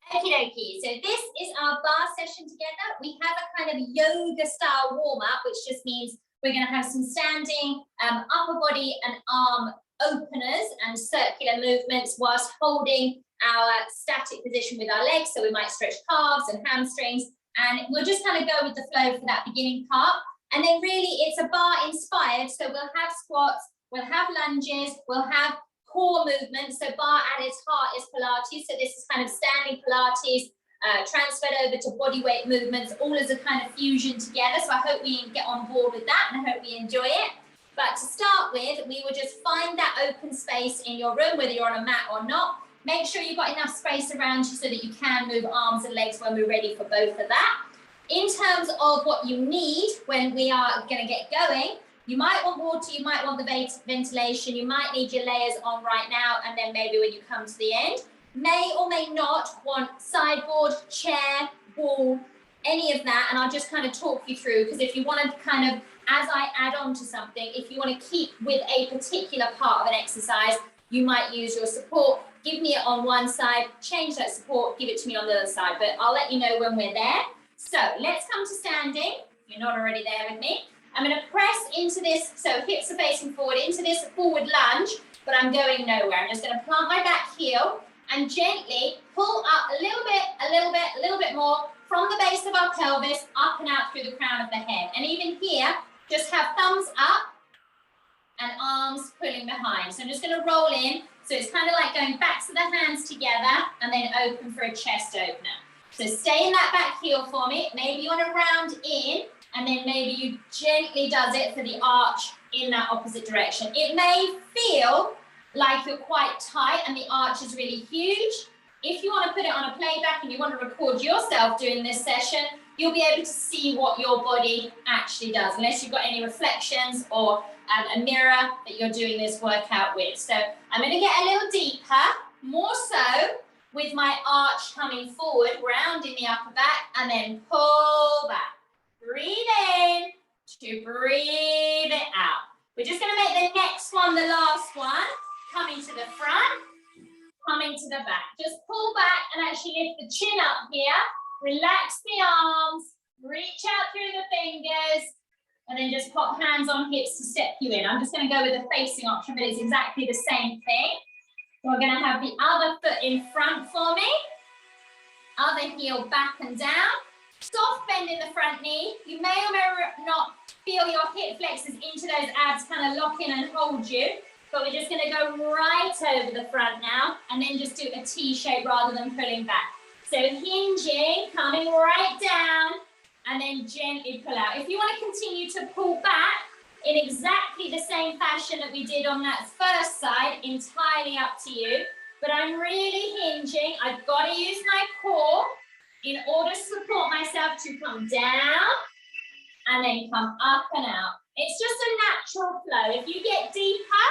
Okie dokie, so this is our bar session together. We have a kind of yoga style warm-up, which just means we're going to have some standing upper body and arm openers and circular movements whilst holding our static position with our legs. So we might stretch calves and hamstrings, and we'll just kind of go with the flow for that beginning part. And then really it's a bar inspired, so we'll have squats, we'll have lunges, we'll have core movements. So bar at its heart is Pilates, so this is kind of standing Pilates transferred over to body weight movements, all as a kind of fusion together. So I hope we get on board with that, and I hope we enjoy it. But to start with, we will just find that open space in your room, whether you're on a mat or not. Make sure you've got enough space around you so that you can move arms and legs when we're ready for both of that. In terms of what you need when we are going to get going, you might want water, you might want the ventilation, you might need your layers on right now, and then maybe when you come to the end. May or may not want sideboard, chair, wall, any of that, and I'll just kind of talk you through, because if you want to kind of, as I add on to something, if you want to keep with a particular part of an exercise, you might use your support. Give me it on one side, change that support, give it to me on the other side, but I'll let you know when we're there. So let's come to standing. If you're not already there with me. I'm going to press into this, so hips are facing forward, into this forward lunge, but I'm going nowhere. I'm just going to plant my back heel and gently pull up a little bit more from the base of our pelvis, up and out through the crown of the head. And even here, just have thumbs up and arms pulling behind. So I'm just going to roll in. So it's kind of like going backs of the hands together and then open for a chest opener. So stay in that back heel for me. Maybe you want to round in, and then maybe you gently does it for the arch in that opposite direction. It may feel like you're quite tight and the arch is really huge. If you want to put it on a playback and you want to record yourself doing this session, you'll be able to see what your body actually does, unless you've got any reflections or a mirror that you're doing this workout with. So I'm going to get a little deeper, more so with my arch coming forward, rounding the upper back, and then pull back. Breathe in to breathe it out. We're just going to make the next one the last one. Coming to the front, coming to the back. Just pull back and actually lift the chin up here. Relax the arms, reach out through the fingers, and then just pop hands on hips to step you in. I'm just going to go with the facing option, but it's exactly the same thing. So we're going to have the other foot in front for me. Other heel back and down. Soft bend in the front knee. You may or may not feel your hip flexors into those abs kind of lock in and hold you. But we're just going to go right over the front now, and then just do a T shape rather than pulling back. So hinging, coming right down, and then gently pull out. If you want to continue to pull back in exactly the same fashion that we did on that first side, entirely up to you. But I'm really hinging. I've got to use my core in order to support myself to come down and then come up and out. It's just a natural flow. If you get deeper,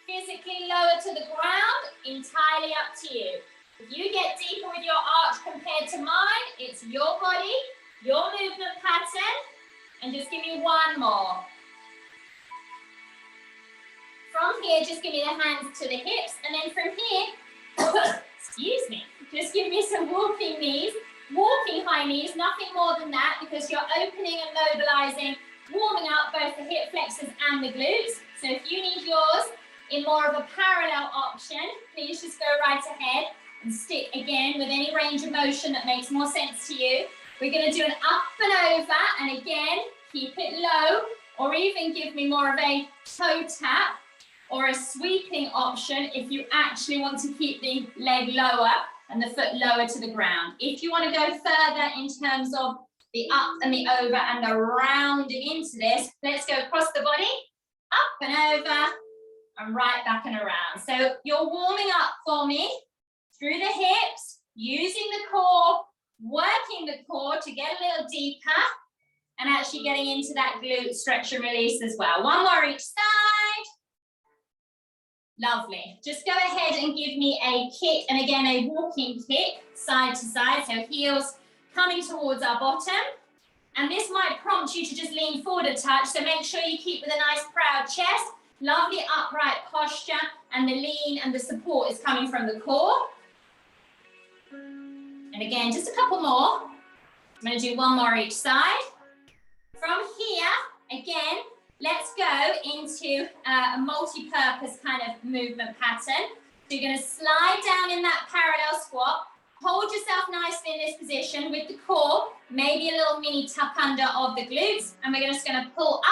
physically lower to the ground, entirely up to you. If you get deeper with your arch compared to mine, it's your body, your movement pattern, and just give me one more. From here, just give me the hands to the hips, and then from here, excuse me, just give me some walking knees, walking high knees, nothing more than that, because you're opening and mobilizing, warming up both the hip flexors and the glutes. So if you need yours in more of a parallel option, please just go right ahead and stick again with any range of motion that makes more sense to you. We're going to do an up and over, and again, keep it low, or even give me more of a toe tap or a sweeping option if you actually want to keep the leg lower and the foot lower to the ground. If you want to go further in terms of the up and the over and the rounding into this, let's go across the body, up and over, and right back and around. So you're warming up for me through the hips, using the core, working the core to get a little deeper, and actually getting into that glute stretch and release as well. One more each side. Lovely. Just go ahead and give me a kick, and again, a walking kick, side to side. So heels coming towards our bottom. And this might prompt you to just lean forward a touch. So make sure you keep with a nice proud chest. Lovely upright posture, and the lean and the support is coming from the core. And And again, just a couple more. I'm going to do one more each side. From here, again, let's go into a multi-purpose kind of movement pattern. So you're going to slide down in that parallel squat. Hold yourself nicely in this position with the core, maybe a little mini tuck under of the glutes, and we're just going to pull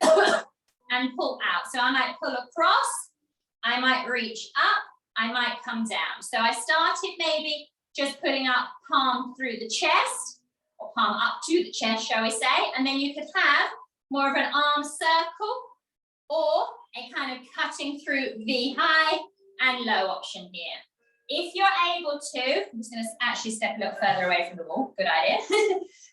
up and pull out. So I might pull across, I might reach up, I might come down. So I started maybe just putting up palm through the chest, or palm up to the chest, shall we say, and then you could have more of an arm circle or a kind of cutting through V high and low option here. If you're able to, I'm just going to actually step a little further away from the wall, good idea.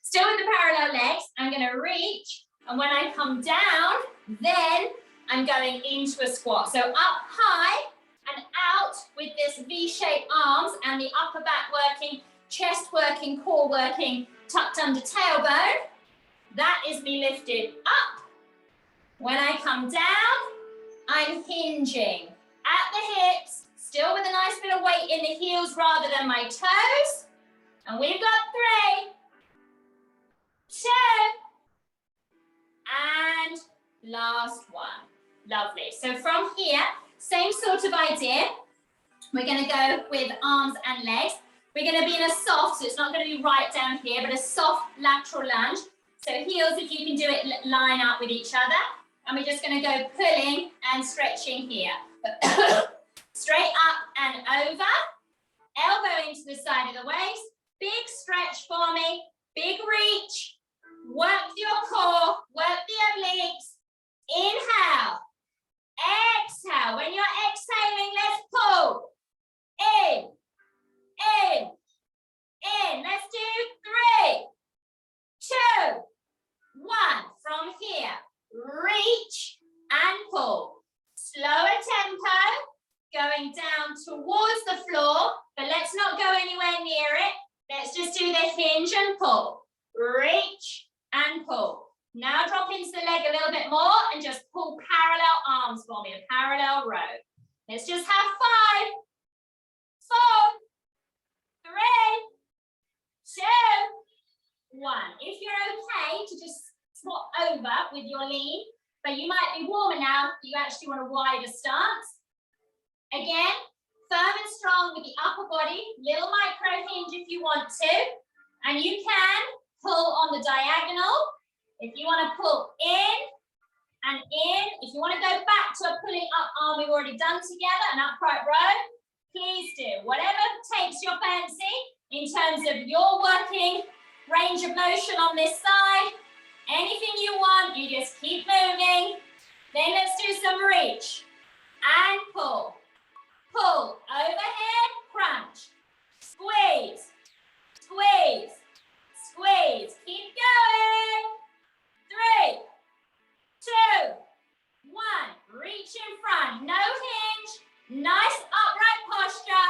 Still with the parallel legs, I'm going to reach, and when I come down, then I'm going into a squat. So up high and out with this V-shaped arms and the upper back working, chest working, core working, tucked under tailbone. That is me lifted up. When I come down, I'm hinging at the hips, still with a nice bit of weight in the heels rather than my toes. And we've got 3, 2, and last one. Lovely. So from here, same sort of idea. We're going to go with arms and legs. We're going to be in a soft, so it's not going to be right down here, but a soft lateral lunge. So heels, if you can do it, line up with each other. And we're just going to go pulling and stretching here. Straight up and over. Elbow into the side of the waist. Big stretch for me. Big reach. Work your core. Work the obliques. Inhale. Exhale. When you're exhaling, let's pull. In. In. In. Let's do 3, 2, 1. From here, reach and pull. Slower tempo, going down towards the floor, but let's not go anywhere near it. Let's just do the hinge and pull. Reach and pull. Now drop into the leg a little bit more and just pull parallel arms for me, a parallel row. Let's just have 5, 4, 3, 2, 1. If you're okay to just swap over with your lean, but you might be warmer now, you actually want a wider stance. Again, firm and strong with the upper body, little micro hinge if you want to, and you can pull on the diagonal. If you want to pull in and in, if you want to go back to a pulling up arm we've already done together, an upright row, please do. Whatever takes your fancy in terms of your working range of motion on this side, anything you want, you just keep moving. Then let's do some reach and pull. Pull, overhead, crunch, squeeze, squeeze, squeeze. Keep going. 3, 2, 1. Reach in front, no hinge. Nice upright posture.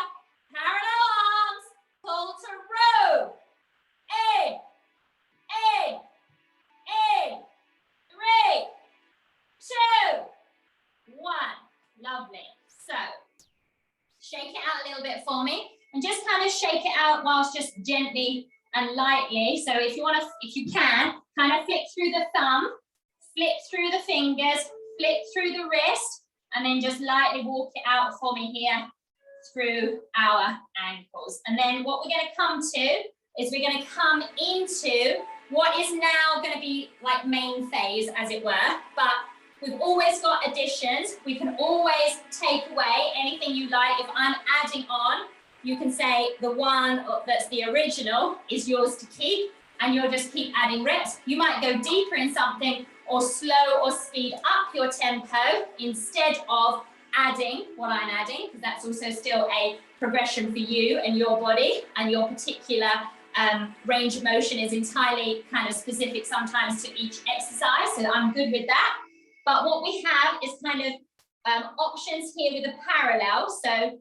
Parallel arms. Pull to row. In, in, in. 3, 2, 1. Lovely. So, shake it out a little bit for me, and just kind of shake it out whilst just gently and lightly. So if you want to, if you can, kind of flick through the thumb, flip through the fingers, flip through the wrist, and then just lightly walk it out for me here through our ankles. And then what we're going to come to is we're going to come into what is now going to be like main phase, as it were, but we've always got additions. We can always take away anything you like. If I'm adding on, you can say the one that's the original is yours to keep, and you'll just keep adding reps. You might go deeper in something or slow or speed up your tempo instead of adding what I'm adding, because that's also still a progression for you and your body, and your particular range of motion is entirely kind of specific sometimes to each exercise. So I'm good with that. But what we have is kind of options here with a parallel. So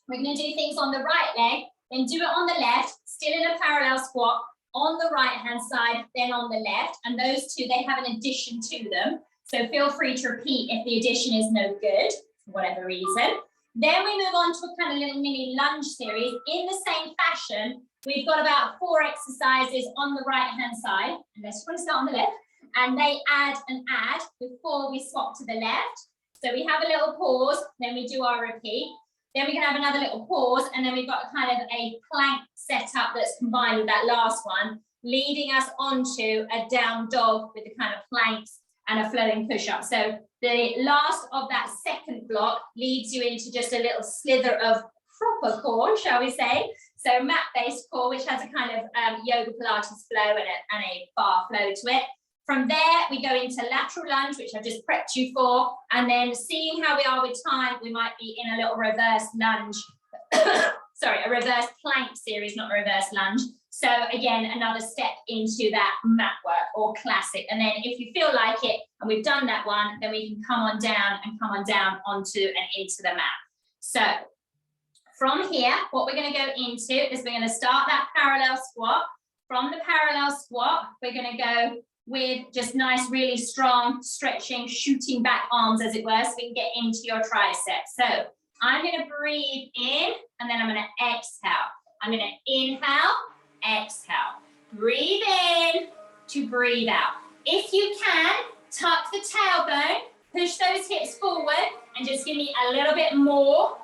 we're going to do things on the right leg, then do it on the left, still in a parallel squat, on the right hand side, then on the left. And those two, they have an addition to them. So feel free to repeat if the addition is no good, for whatever reason. Then we move on to a kind of little mini lunge series. In the same fashion, we've got about 4 exercises on the right-hand side, unless you want to start on the left, and they add and add before we swap to the left. So we have a little pause, then we do our repeat. Then we can have another little pause, and then we've got kind of a plank setup that's combined with that last one, leading us onto a down dog with the kind of planks and a flowing push-up. So the last of that second block leads you into just a little slither of proper core, shall we say. So mat-based core, which has a kind of yoga Pilates flow and a bar flow to it. From there, we go into lateral lunge, which I've just prepped you for. And then seeing how we are with time, we might be in a little reverse lunge. Sorry, a reverse plank series, not a reverse lunge. So again, another step into that mat work or classic. And then if you feel like it, and we've done that one, then we can come on down onto and into the mat. So from here, what we're going to go into is we're going to start that parallel squat. From the parallel squat, we're going to go with just nice, really strong stretching, shooting back arms, as it were, so we can get into your triceps. So I'm going to breathe in, and then I'm going to exhale. I'm going to inhale, exhale. Breathe in to breathe out. If you can, tuck the tailbone, push those hips forward, and just give me a little bit more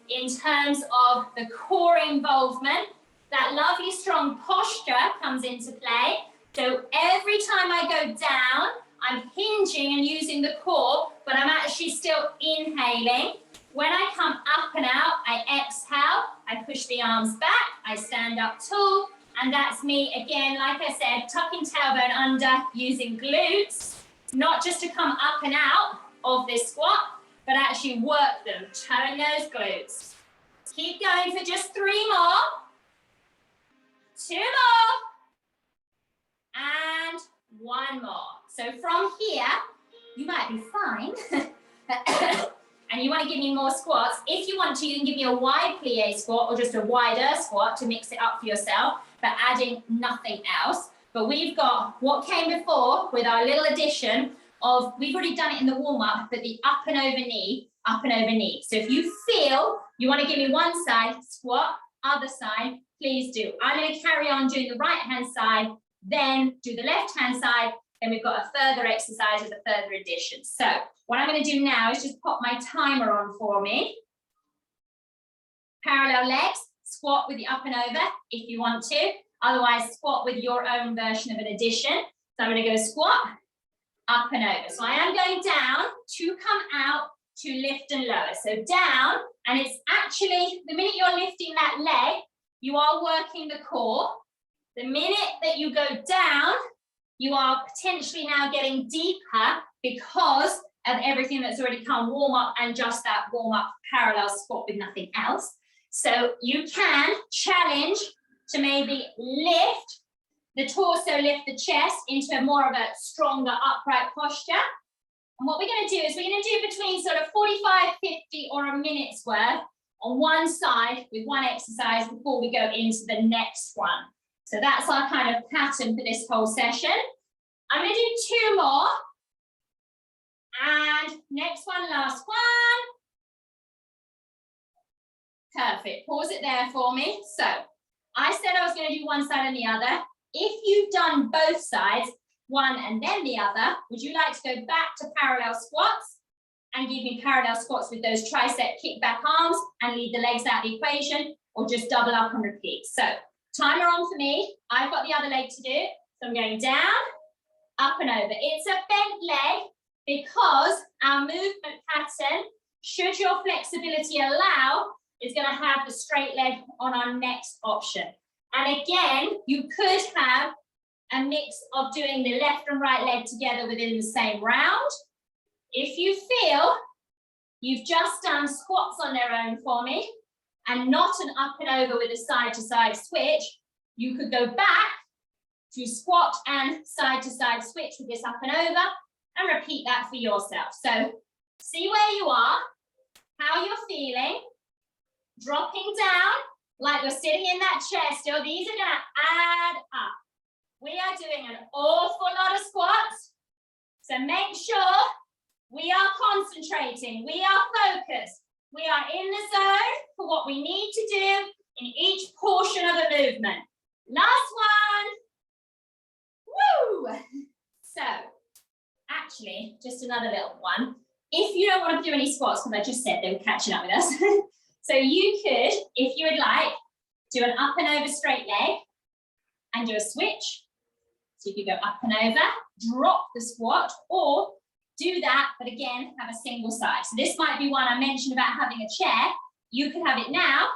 in terms of the core involvement. That lovely strong posture comes into play. So every time I go down, I'm hinging and using the core, but I'm actually still inhaling. When I come up and out, I exhale, I push the arms back, I stand up tall, and that's me again, like I said, tucking tailbone under, using glutes, not just to come up and out of this squat, but actually work them, tone those glutes. Keep going for just 3 more, 2 more, and 1 more. So from here, you might be fine. And you want to give me more squats. If you want to, you can give me a wide plie squat or just a wider squat to mix it up for yourself, but adding nothing else. But we've got what came before with our little addition of, we've already done it in the warm-up, but the up and over knee, up and over knee. So if you feel you want to give me one side, squat, other side, please do. I'm going to carry on doing the right-hand side, then do the left-hand side, then we've got a further exercise with a further addition. So what I'm going to do now is just pop my timer on for me. Parallel legs, squat with the up and over if you want to. Otherwise, squat with your own version of an addition. So I'm going to go squat, up and over. So I am going down to come out to lift and lower. So down, and it's actually, the minute you're lifting that leg, you are working the core. The minute that you go down, you are potentially now getting deeper because of everything that's already come warm up and just that warm up parallel squat with nothing else. So you can challenge to maybe lift the torso, lift the chest into more of a stronger upright posture. And what we're going to do is we're going to do between sort of 45, 50 or a minute's worth on one side with one exercise before we go into the next one. So that's our kind of pattern for this whole session. I'm going to do 2 more. And next one, last one. Perfect. Pause it there for me. So I said I was going to do one side and the other. If you've done both sides, one and then the other, would you like to go back to parallel squats and give me parallel squats with those tricep kickback arms and leave the legs out of the equation, or just double up and repeat? So timer on for me. I've got the other leg to do. So I'm going down, up and over. It's a bent leg because our movement pattern, should your flexibility allow, is going to have the straight leg on our next option. And again, you could have a mix of doing the left and right leg together within the same round. If you feel you've just done squats on their own for me and not an up and over with a side to side switch, you could go back to squat and side to side switch with this up and over and repeat that for yourself. So see where you are, how you're feeling, dropping down like you're sitting in that chair still. These are going to add up. We are doing an awful lot of squats, so make sure we are concentrating, we are focused, We are in the zone for what we need to do in each portion of the movement. Last one. Woo! So, actually, just another little one. If you don't want to do any squats, because I just said they were catching up with us. So you could, if you would like, do an up and over straight leg and do a switch. So you could go up and over, drop the squat, or do that, but again, have a single side. So this might be one I mentioned about having a chair. You could have it now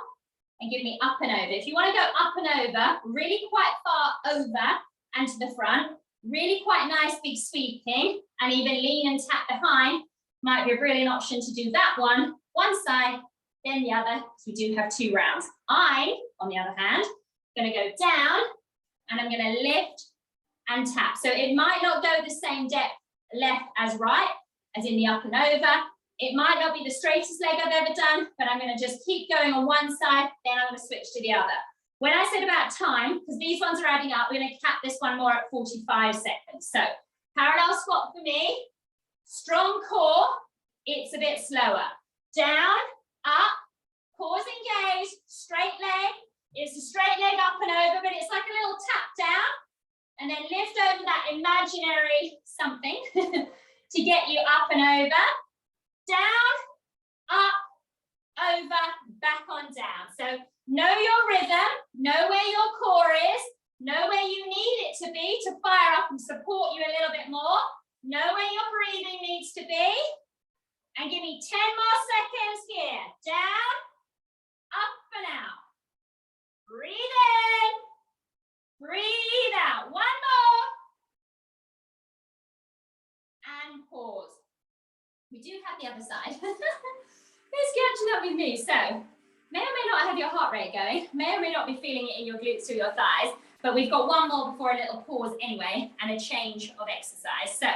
and give me up and over. If you want to go up and over, really quite far over and to the front, really quite nice big sweeping, and even lean and tap behind, might be a brilliant option to do that one side, then the other, because we do have 2 rounds. I, on the other hand, going to go down and I'm going to lift and tap. So it might not go the same depth left as right, as in the up and over. It might not be the straightest leg I've ever done, but I'm going to just keep going on one side, then I'm going to switch to the other. When I said about time, because these ones are adding up, we're going to cap this one more at 45 seconds. So parallel squat for me, strong core, it's a bit slower. Down, up, cores engaged, straight leg. It's a straight leg up and over, but it's like a little tap down. And then lift over that imaginary something to get you up and over. Down, up, over, back on down. So know your rhythm, know where your core is, know where you need it to be to fire up and support you a little bit more. Know where your breathing needs to be. And give me 10 more seconds here. Down, up and out. Breathe in. Breathe out. One more. And pause. We do have the other side. Who's catching up with me? So, may or may not have your heart rate going, may or may not be feeling it in your glutes or your thighs, but we've got one more before a little pause anyway, and a change of exercise. So,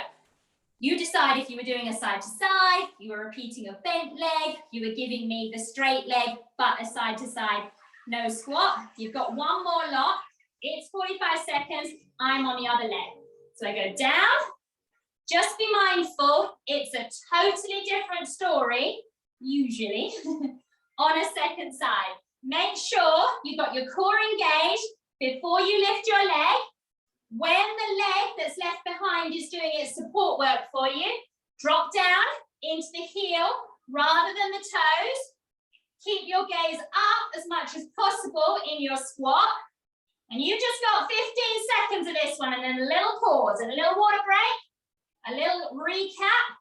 you decide if you were doing a side to side, you were repeating a bent leg, you were giving me the straight leg, but a side to side, no squat. You've got one more lot. It's 45 seconds. I'm on the other leg. So I go down. Just be mindful, it's a totally different story, usually, on a second side. Make sure you've got your core engaged before you lift your leg. When the leg that's left behind is doing its support work for you, drop down into the heel rather than the toes. Keep your gaze up as much as possible in your squat. And you just got 15 seconds of this one, and then a little pause and a little water break, a little recap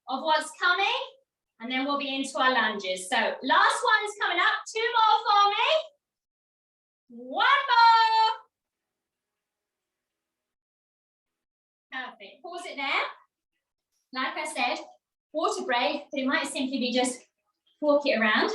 of what's coming, and then we'll be into our lunges. So last one's coming up. 2 more for me. 1 more. Perfect. Pause it there. Like I said, water break, but it might simply be just walk it around,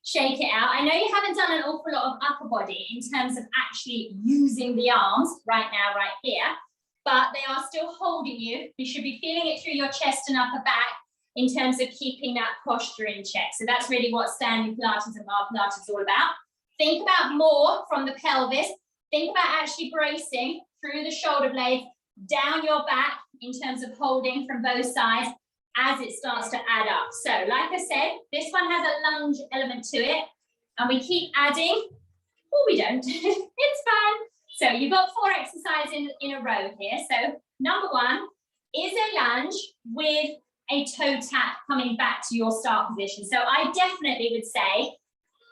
shake it out. I know you haven't done an awful lot of upper body in terms of actually using the arms right now, right here, but they are still holding you. You should be feeling it through your chest and upper back in terms of keeping that posture in check. So that's really what standing Pilates and bar Pilates is all about. Think about more from the pelvis. Think about actually bracing through the shoulder blades, down your back in terms of holding from both sides as it starts to add up. So like I said, this one has a lunge element to it, and we keep adding, or we don't, it's fine. So you've got 4 exercises in a row here. So number 1 is a lunge with a toe tap coming back to your start position. So I definitely would say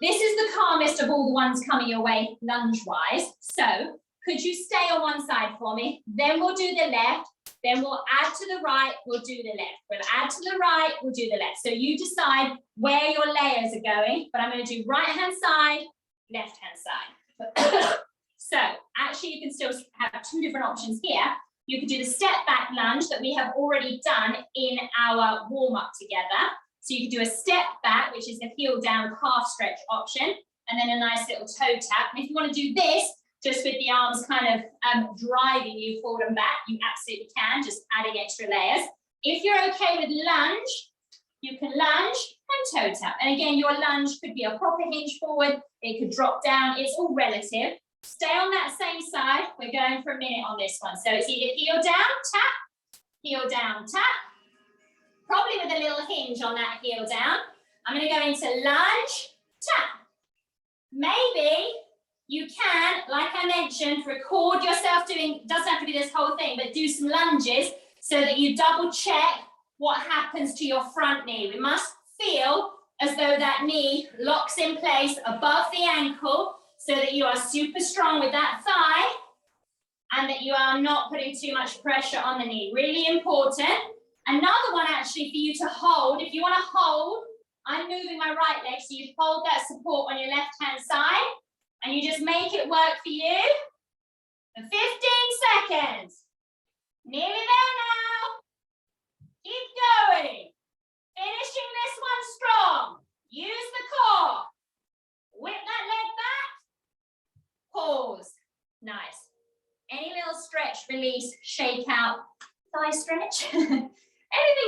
this is the calmest of all the ones coming your way lunge-wise. So could you stay on one side for me? Then we'll do the left. Then we'll add to the right, we'll do the left. We'll add to the right, we'll do the left. So you decide where your layers are going, but I'm going to do right-hand side, left-hand side. So actually you can still have 2 different options here. You could do the step back lunge that we have already done in our warm-up together. So you could do a step back, which is the heel down calf stretch option, and then a nice little toe tap. And if you want to do this, just with the arms kind of driving you forward and back, you absolutely can, just adding extra layers. If you're okay with lunge, you can lunge and toe tap. And again, your lunge could be a proper hinge forward, it could drop down, it's all relative. Stay on that same side. We're going for a minute on this one. So it's either heel down, tap, probably with a little hinge on that heel down. I'm going to go into lunge tap. Maybe you can, like I mentioned, record yourself doing, doesn't have to be this whole thing, but do some lunges so that you double check what happens to your front knee. We must feel as though that knee locks in place above the ankle so that you are super strong with that thigh and that you are not putting too much pressure on the knee. Really important. Another one actually for you to hold, if you want to hold, I'm moving my right leg, so you hold that support on your left-hand side and you just make it work for you for 15 seconds. Nearly there now. Keep going. Finishing this one strong. Use the core. Whip that leg back. Pause. Nice. Any little stretch, release, shake out, thigh stretch. Anything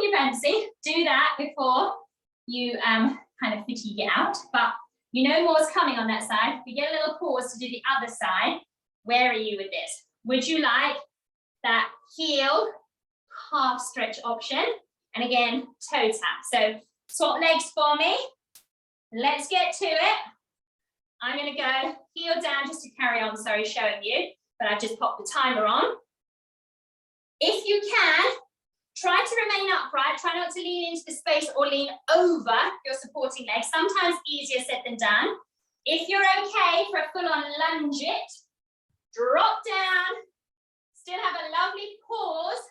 you fancy, do that before you kind of fatigue it out. But you know more's coming on that side. We get a little pause to do the other side. Where are you with this? Would you like that heel calf stretch option? And again, toe tap. So swap legs for me. Let's get to it. I'm going to go heel down just to carry on, sorry, showing you, but I've just popped the timer on. If you can, try to remain upright. Try not to lean into the space or lean over your supporting leg. Sometimes easier said than done. If you're okay for a full-on lunge it, drop down. Still have a lovely pause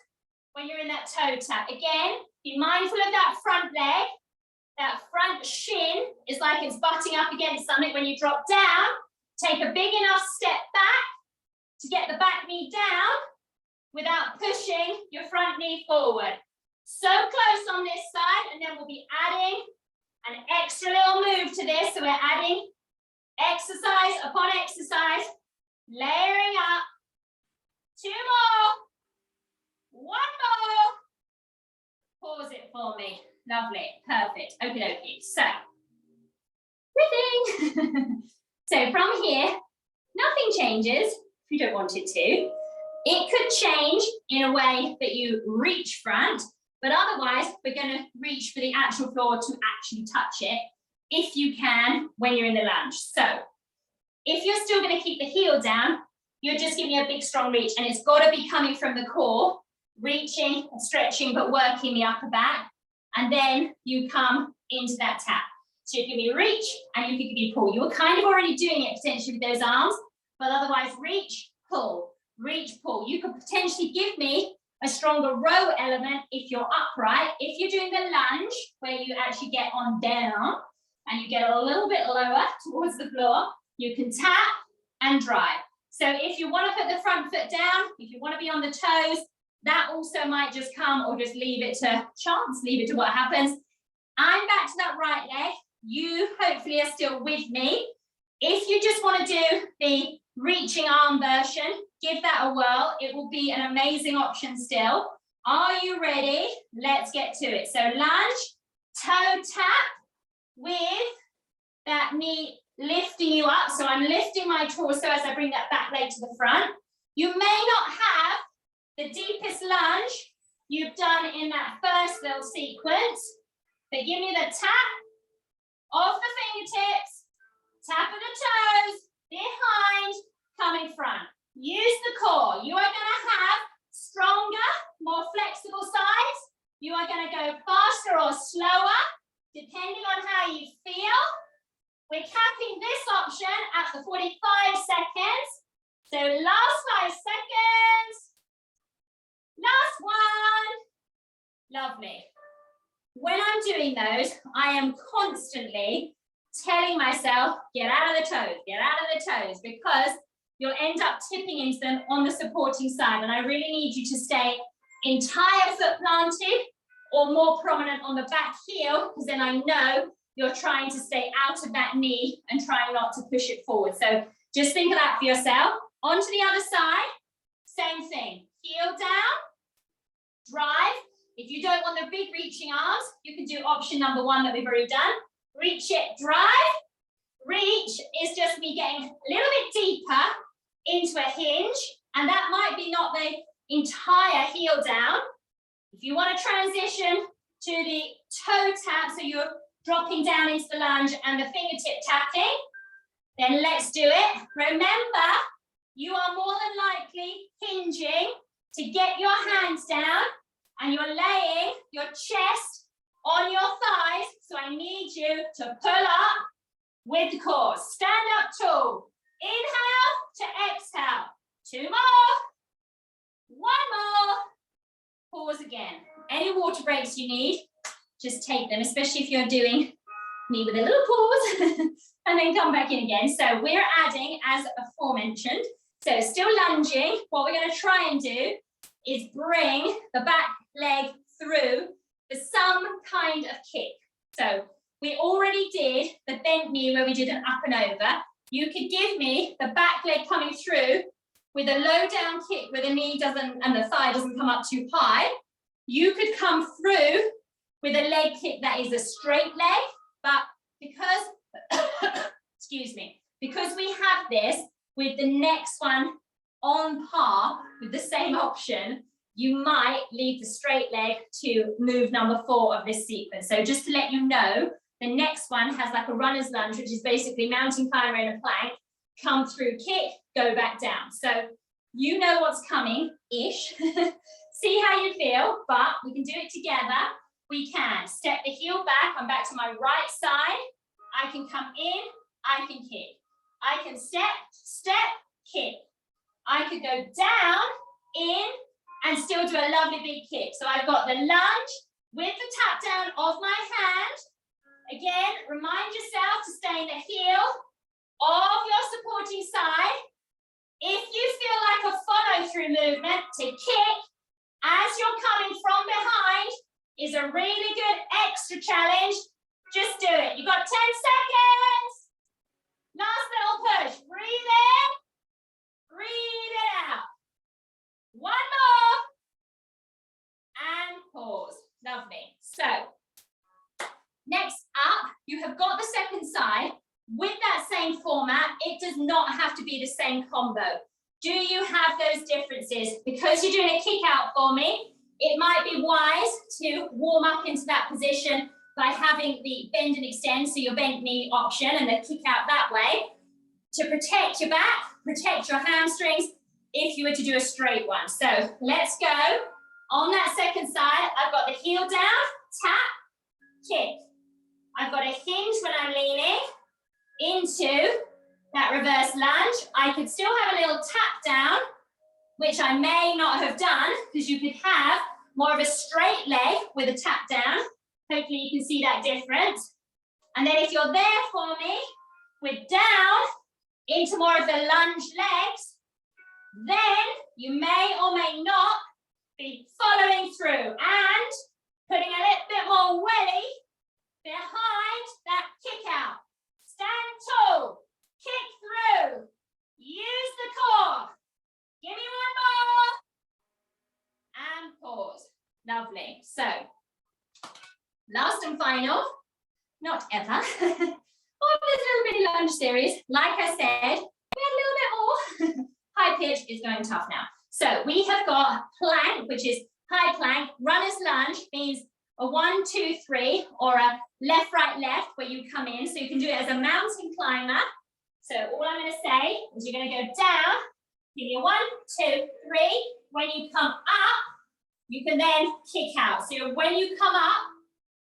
when you're in that toe tap. Again, be mindful of that front leg. That front shin is like it's butting up against something. When you drop down, take a big enough step back to get the back knee down without pushing your front knee forward. So close on this side, and then we'll be adding an extra little move to this. So we're adding exercise upon exercise, layering up. 2 more. 1 more. Pause it for me. Lovely. Perfect. Okie dokie. So, breathing. So from here, nothing changes if you don't want it to. It could change in a way that you reach front, but otherwise we're going to reach for the actual floor to actually touch it if you can when you're in the lunge. So if you're still going to keep the heel down, you're just giving a big strong reach, and it's got to be coming from the core, reaching and stretching but working the upper back, and then you come into that tap. So you can be reach and you can be pull. You were kind of already doing it potentially with those arms, but otherwise reach, pull, reach, pull. You could potentially give me a stronger row element if you're upright. If you're doing the lunge, where you actually get on down and you get a little bit lower towards the floor, you can tap and drive. So if you want to put the front foot down, if you want to be on the toes, that also might just come, or just leave it to chance, leave it to what happens. I'm back to that right leg. You hopefully are still with me. If you just want to do the reaching arm version, give that a whirl. It will be an amazing option still. Are you ready? Let's get to it. So lunge, toe tap with that knee lifting you up. So I'm lifting my torso as I bring that back leg to the front. You may not have the deepest lunge you've done in that first little sequence, but give me the tap of the fingertips, tap of the toes, behind, coming front. Use the core. You are going to have stronger, more flexible sides. You are going to go faster or slower, depending on how you feel. We're capping this option at the 45 seconds. So last 5 seconds. Last one. Lovely. When I'm doing those, I am constantly telling myself, get out of the toes, get out of the toes, because you'll end up tipping into them on the supporting side. And I really need you to stay entire foot planted or more prominent on the back heel, because then I know you're trying to stay out of that knee and trying not to push it forward. So just think of that for yourself. Onto the other side, same thing. Heel down, drive. If you don't want the big reaching arms, you can do option number 1 that we've already done. Reach it, drive. Reach is just me getting a little bit deeper into a hinge, and that might be not the entire heel down. If you want to transition to the toe tap, so you're dropping down into the lunge and the fingertip tapping, then let's do it. Remember, you are more than likely hinging to get your hands down and you're laying your chest on your thighs. So I need you to pull up with the core. Stand up tall. Inhale to exhale. 2 more. 1 more. Pause again. Any water breaks you need, just take them, especially if you're doing me with a little pause and then come back in again. So we're adding, as aforementioned, so still lunging. What we're going to try and do is bring the back leg through for some kind of kick. So we already did the bent knee where we did an up and over. You could give me the back leg coming through with a low down kick where the knee doesn't and the thigh doesn't come up too high. You could come through with a leg kick that is a straight leg, but because, excuse me, because we have this with the next one on par with the same option, you might leave the straight leg to move number 4 of this sequence. So just to let you know, the next one has like a runner's lunge, which is basically mountain climber in a plank, come through, kick, go back down. So you know what's coming-ish. See how you feel, but we can do it together. We can step the heel back. I'm back to my right side. I can come in, I can kick. I can step, kick. I could go down, in, and still do a lovely big kick. So I've got the lunge with the tap down of my hand. Again, remind yourself to stay in the heel of your supporting side. If you feel like a follow-through movement to kick as you're coming from behind is a really good extra challenge, just do it. You've got 10 seconds. Last little push. Breathe in, breathe it out. 1 more. And pause. Lovely. So, next up, you have got the second side. With that same format, it does not have to be the same combo. Do you have those differences? Because you're doing a kick out for me, it might be wise to warm up into that position by having the bend and extend, so your bent knee option, and then kick out that way to protect your back, protect your hamstrings if you were to do a straight one. So let's go. On that second side, I've got the heel down, tap, kick. I've got a hinge when I'm leaning into that reverse lunge. I could still have a little tap down, which I may not have done, because you could have more of a straight leg with a tap down. Hopefully you can see that difference. And then if you're there for me, with down into more of the lunge legs, then you may or may not be following through and putting a little bit more welly behind that kick out. Stand tall, kick through, use the core. Give me 1 more. And pause. Lovely. So, last and final, not ever, of this little mini lunge series. Like I said, we had a little bit more. High pitch is going tough now. So we have got plank, which is high plank. Runner's lunge means a 1, 2, 3, or a left, right, left, where you come in. So you can do it as a mountain climber. So all I'm going to say is you're going to go down. Give me a 1, 2, 3. When you come up, you can then kick out. So when you come up,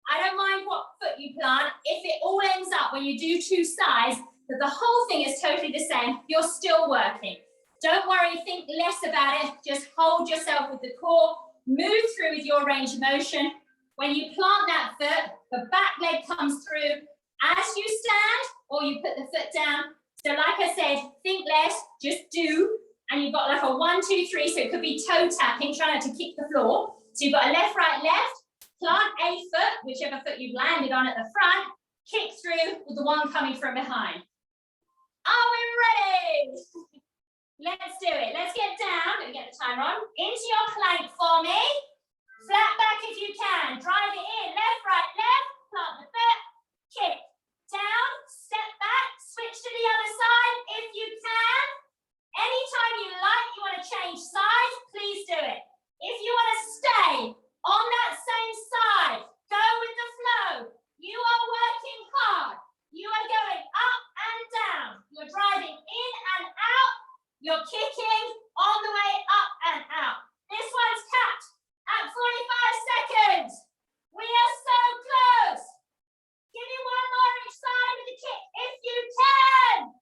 I don't mind what foot you plant. If it all ends up when you do 2 sides, that the whole thing is totally the same, you're still working. Don't worry, think less about it. Just hold yourself with the core. Move through with your range of motion. When you plant that foot, the back leg comes through as you stand, or you put the foot down. So like I said, think less, just do. And you've got like a 1, 2, 3, so it could be toe tapping, try not to kick the floor. So you've got a left, right, left, plant a foot, whichever foot you've landed on at the front, kick through with the one coming from behind. Are we ready? Let's do it. Let's get down. Let me get the timer on. Into your plank for me. Flat back if you can. Drive it in. Left, right, left. Plant the foot. Kick. Down. Step back. Switch to the other side if you can. Anytime you like, you want to change sides, please do it. If you want to stay on that same side, go with the flow. You are working You're kicking on the way up and out. This one's capped at 45 seconds. We are so close. Give me one more each side with the kick if you can.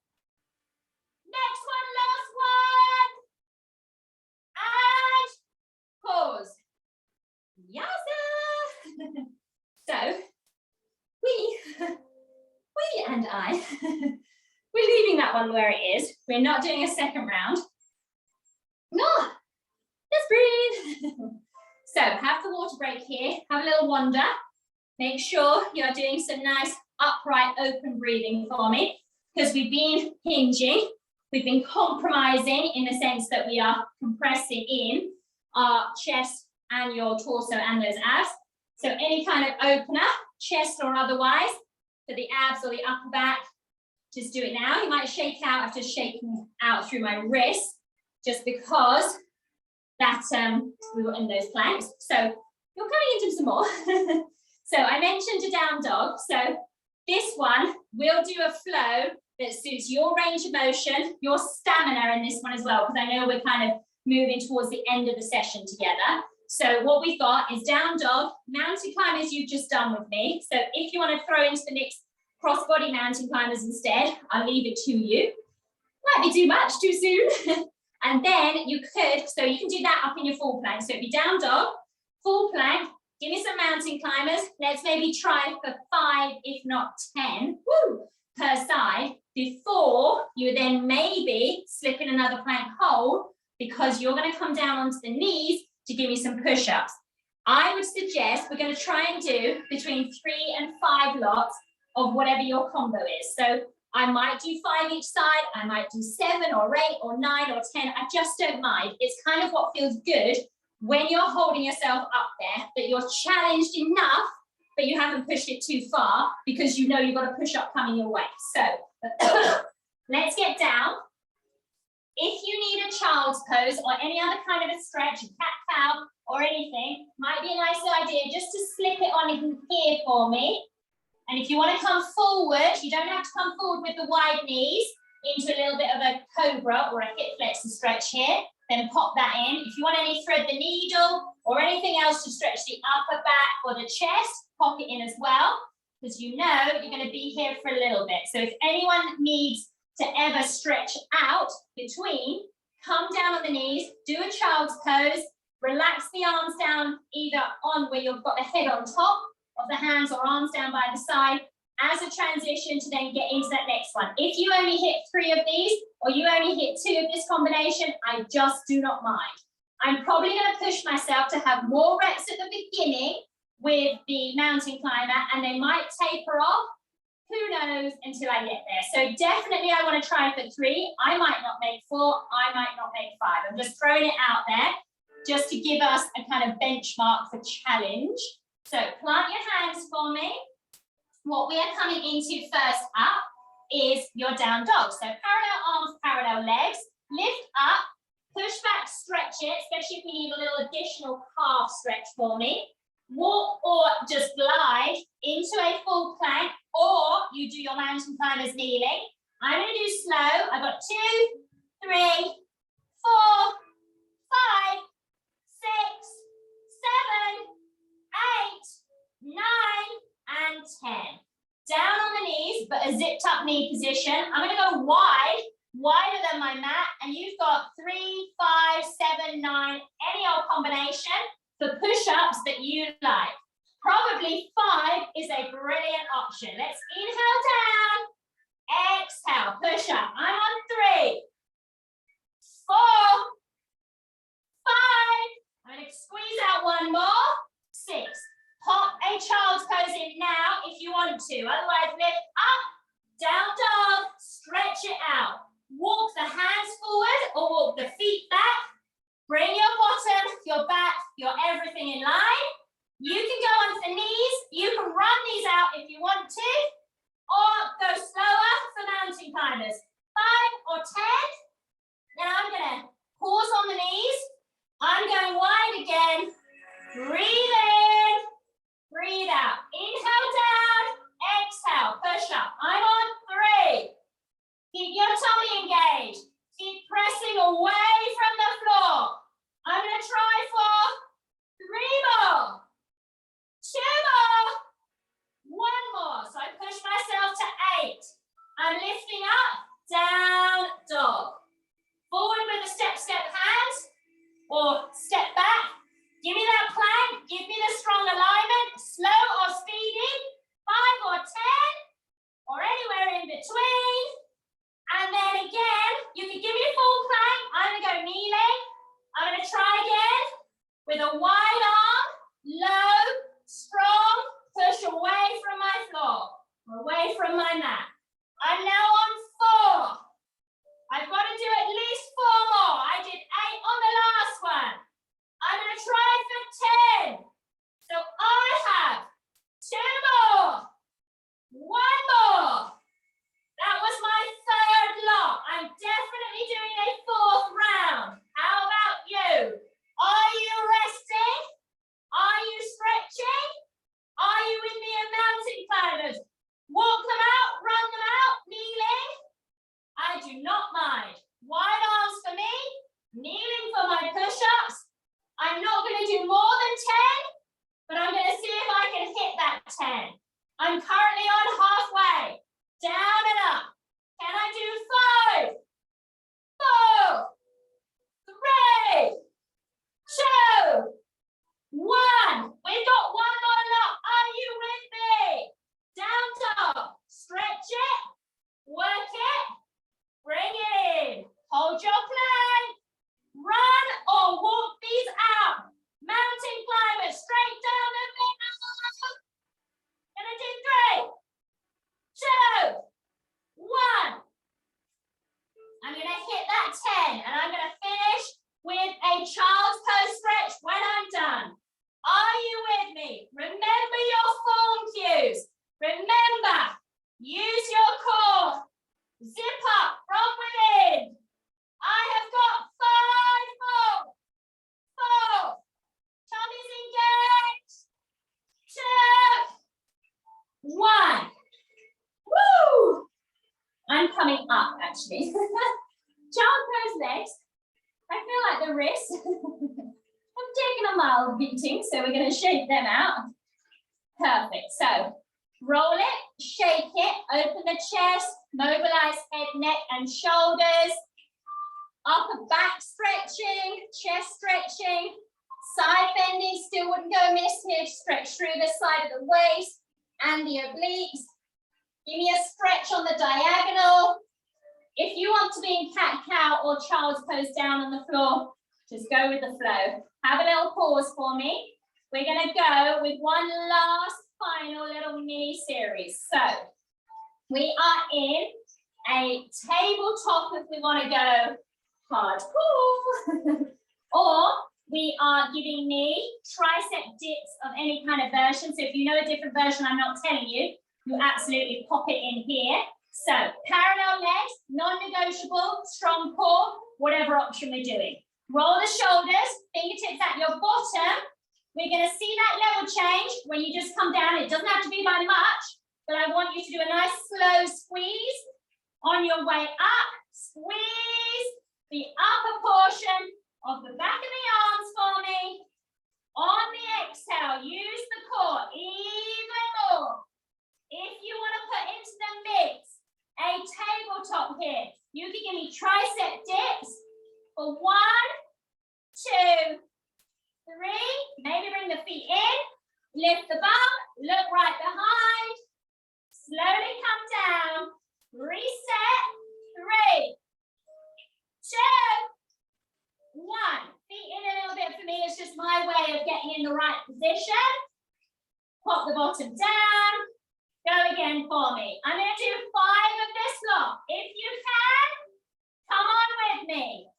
Next one, last one. And pause. Yowza. So, we and I, we're leaving that one where it is. We're not doing a second round. No, let's breathe. So, have the water break here. Have a little wander. Make sure you're doing some nice upright open breathing for me, because we've been hinging. We've been compromising in the sense that we are compressing in our chest and your torso and those abs. So any kind of opener, chest or otherwise, for the abs or the upper back, just do it now. You might shake out. I've just shaken out through my wrist just because that we were in those planks. So you're coming into some more. So I mentioned a down dog. So this one will do a flow that suits your range of motion, your stamina in this one as well, because I know we're kind of moving towards the end of the session together. So what we've got is down dog, mountain climbers you've just done with me. So if you want to throw into the mix cross-body mountain climbers instead, I'll leave it to you. Might be too much too soon. And then you could, so you can do that up in your full plank. So it'd be down dog, full plank, give me some mountain climbers. Let's maybe try for 5, if not 10, per side, before you then maybe slip in another plank hold, because you're going to come down onto the knees to give me some push-ups. I would suggest we're going to try and do between 3 and 5 lots of whatever your combo is. So I might do 5 each side, I might do 7 or 8 or 9 or 10. I just don't mind. It's kind of what feels good when you're holding yourself up there, that you're challenged enough, but you haven't pushed it too far, because you know you've got a push-up coming your way. So let's get down. If you need a child's pose or any other kind of a stretch, a cat-cow or anything, might be a nice idea just to slip it on in here for me. And if you want to come forward, you don't have to come forward with the wide knees into a little bit of a cobra or a hip flexor stretch here, then pop that in. If you want any thread the needle or anything else to stretch the upper back or the chest, pop it in as well, because you know you're going to be here for a little bit. So if anyone needs to ever stretch out between, come down on the knees, do a child's pose, relax the arms down either on where you've got the head on top of the hands or arms down by the side as a transition to then get into that next one. If you only hit 3 of these or you only hit 2 of this combination, I just do not mind. I'm probably going to push myself to have more reps at the beginning with the mountain climber, and they might taper off. Who knows until I get there. So definitely I want to try for 3. I might not make 4. I might not make 5. I'm just throwing it out there just to give us a kind of benchmark for challenge. So plant your hands for me. What we are coming into first up is your down dog. So parallel arms, parallel legs. Lift up, push back, stretch it, especially if you need a little additional calf stretch for me. Walk or just glide into a full plank, or you do your mountain climbers kneeling. I'm going to do slow. I've got 2, 3, 4, 5, 6, 7, 8, 9, and 10. Down on the knees, but a zipped up knee position. I'm going to go wide, wider than my mat, and you've got 3, 5, 7, 9, any old combination for push-ups that you like. Probably 5 is a brilliant option. Let's inhale down, exhale, push up. I'm on 3, 4, 5. I'm going to squeeze out one more, 6. Pop a child's pose in now if you want to. Otherwise, lift up, down dog, stretch it out. Walk the hands forward or walk the feet back. Bring your bottom, your back, your everything in line. You can go onto the knees. You can run these out if you want to, or go slower for mountain climbers. 5 or 10. Now I'm going to pause on the knees. I'm going wide again. Breathe in, breathe out. Inhale down, exhale, push up. I'm on 3. Keep your tummy engaged. Keep pressing away from the floor. I'm going to try for 3 more, 2 more, 1 more. So I push myself to 8. I'm lifting up, down, dog. Forward with a step, step hands, or step back. Give me that plank, give me the strong alignment, slow or speedy, 5 or 10, or anywhere in between. And then again, you can give me a full plank. I'm going to go kneeling. I'm going to try again with a wide arm, low, strong, push away from my floor, away from my mat. I'm now on 4. I've got to do at least 4 more. I did 8 on the last one. I'm going to try for 10. So I have 2 more, 1 more. That was my 3rd lot. I'm definitely doing a 4th round. How about you? Are you resting? Are you stretching? Are you with me in mountain climbers? Walk them out, run them out, kneeling. I do not mind. Wide arms for me, kneeling for my push-ups. I'm not going to do more than 10, but I'm going to see if I can hit that 10. I'm currently on halfway. Down and up. Can I do 5, 4, 3, 2, 1. We've got 1 more lot. Are you with me? Down dog. Stretch it. Work it. Bring it in. Hold your plank. Run or walk these out. Mountain climbers. Straight down the middle. Gonna do 3, 2, 1. I'm going to hit that 10 and I'm going to finish with a child's pose stretch when I'm done. Are you with me? Remember your form cues. Remember, use your core. Zip up from within. I have got 5 more. 4. Tummy's engaged. 2, 1. Woo! I'm coming up actually. Child pose legs. I feel like the wrists have taken a mild beating, so we're going to shake them out. Perfect. So roll it, shake it, open the chest, mobilize head, neck, and shoulders. Upper back stretching, chest stretching, side bending, still wouldn't go amiss here. Stretch through the side of the waist and the obliques. Give me a stretch on the diagonal. If you want to be in cat-cow or child's pose down on the floor, just go with the flow. Have a little pause for me. We're going to go with one last final little mini series. So we are in a tabletop if we want to go hardcore. Or we are giving me tricep dips of any kind of version. So if you know a different version I'm not telling you, you absolutely pop it in here. So parallel legs, non-negotiable, strong core, whatever option we're doing. Roll the shoulders, fingertips at your bottom. We're going to see that level change when you just come down. It doesn't have to be by much, but I want you to do a nice slow squeeze on your way up. Squeeze the upper portion of the back of the arms for me. On the exhale, use the core even more. If you want to put into the mix a tabletop here, you can give me tricep dips for 1, 2, 3. Maybe bring the feet in, lift the bum, look right behind, slowly come down, reset, 3, 2, 1. Feet in a little bit for me, it's just my way of getting in the right position. Pop the bottom down. Go again for me. I'm going to do 5 of this lot. If you can, come on with me.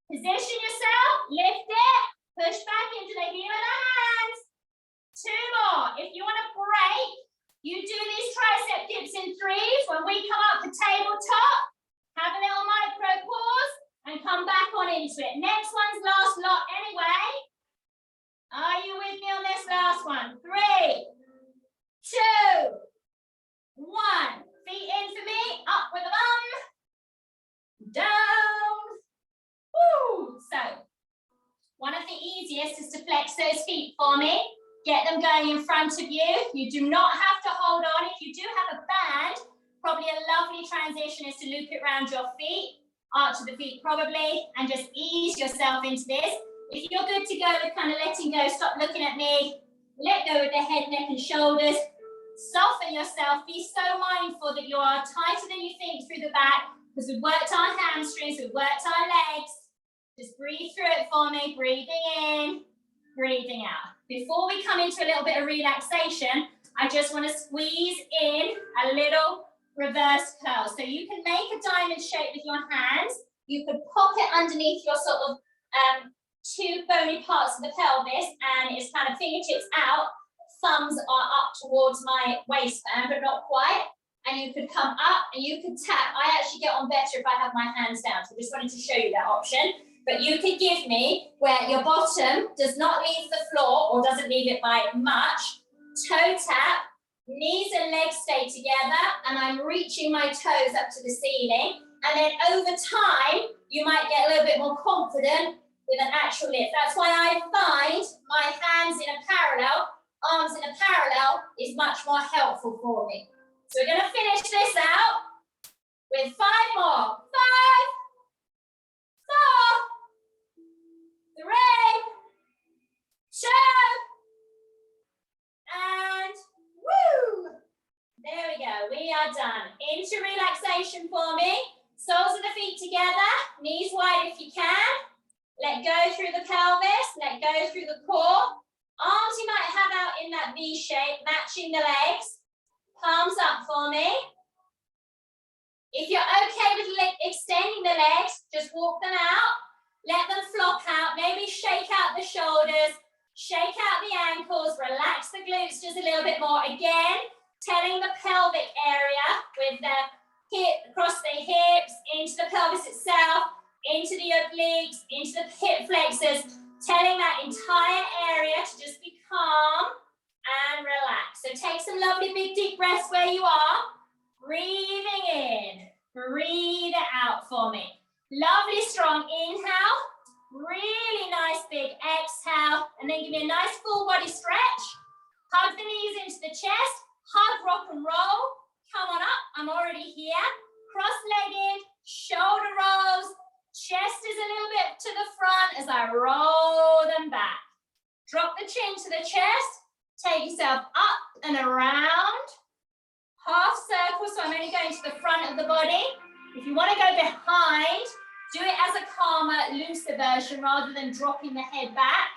Position yourself, lift it, push back into the heel of the hands. 2 more. If you want to break, you do these tricep dips in 3s. When we come up to tabletop, have a little micro pause and come back on into it. Next one's last lot anyway. Are you with me on this last one? 3, 2, 1. Feet in for me. Up with the bum. Down. easiest is to flex those feet for me. Get them going in front of you. You do not have to hold on. If you do have a band, probably a lovely transition is to loop it around your feet, arch of the feet probably, and just ease yourself into this. If you're good to go with kind of letting go, stop looking at me, let go with the head, neck and shoulders. Soften yourself. Be so mindful that you are tighter than you think through the back, because we've worked our hamstrings, we've worked our legs. Just breathe through it for me. Breathing in, breathing out. Before we come into a little bit of relaxation, I just want to squeeze in a little reverse curl. So you can make a diamond shape with your hands. You could pop it underneath your sort of two bony parts of the pelvis, and it's kind of fingertips out. Thumbs are up towards my waistband, but not quite. And you could come up and you could tap. I actually get on better if I have my hands down. So I just wanted to show you that option. But you could give me where your bottom does not leave the floor or doesn't leave it by much. Toe tap, knees and legs stay together, and I'm reaching my toes up to the ceiling. And then over time, you might get a little bit more confident with an actual lift. That's why I find my hands in a parallel, arms in a parallel is much more helpful for me. So we're going to finish this out with 5 more. 5, 4, 3, 2, and woo! There we go. We are done. Into relaxation for me. Soles of the feet together, knees wide if you can. Let go through the pelvis, let go through the core. Arms you might have out in that V shape, matching the legs. Palms up for me. If you're okay with extending the legs, just walk them out. Let them flop out. Maybe shake out the shoulders, shake out the ankles, relax the glutes just a little bit more. Again, telling the pelvic area with the hip, across the hips, into the pelvis itself, into the obliques, into the hip flexors, telling that entire area to just be calm and relax. So take some lovely big deep breaths where you are. Breathing in, breathe it out for me. Lovely strong inhale, really nice big exhale, and then give me a nice full body stretch. Hug the knees into the chest, hug, rock and roll. Come on up, I'm already here. Cross-legged, shoulder rolls. Chest is a little bit to the front as I roll them back. Drop the chin to the chest. Take yourself up and around. Half circle, so I'm only going to the front of the body. If you want to go behind, do it as a calmer, looser version rather than dropping the head back.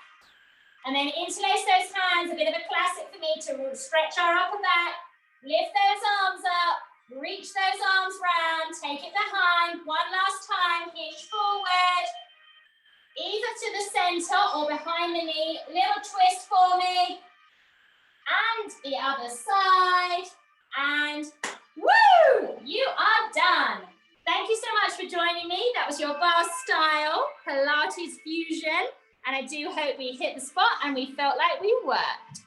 And then interlace those hands, a bit of a classic for me to stretch our upper back. Lift those arms up. Reach those arms round, take it behind. One last time, hinge forward. Either to the center or behind the knee. Little twist for me. And the other side. And woo! You are done. Thank you so much for joining me. That was your bar style Pilates fusion. And I do hope we hit the spot and we felt like we worked.